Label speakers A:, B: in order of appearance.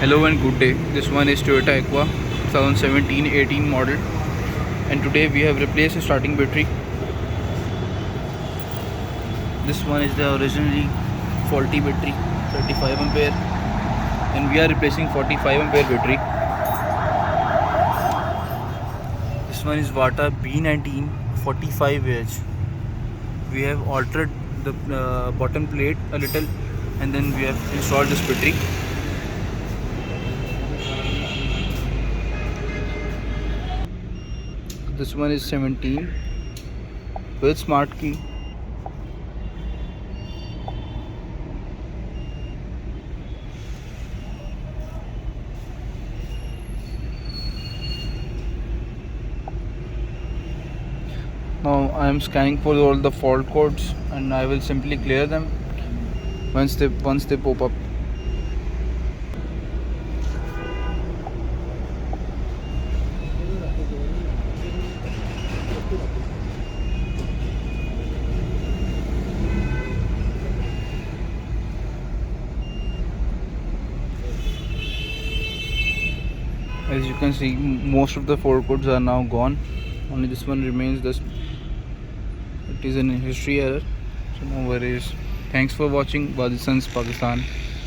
A: Hello and good day. This one is Toyota Aqua 2017-18 model, and today we have replaced the starting battery. This one is the originally faulty battery, 35 ampere, and we are replacing 45 ampere battery. This one is Varta B19 45Ah. We have altered the bottom plate a little, and then we have installed this battery. This one is 17 with smart key. Now I am scanning for all the fault codes, and I will simply clear them once they pop up. As you can see, most of the fault codes are now gone. Only this one remains. It is an history error, so no worries. Thanks for watching Pakistan.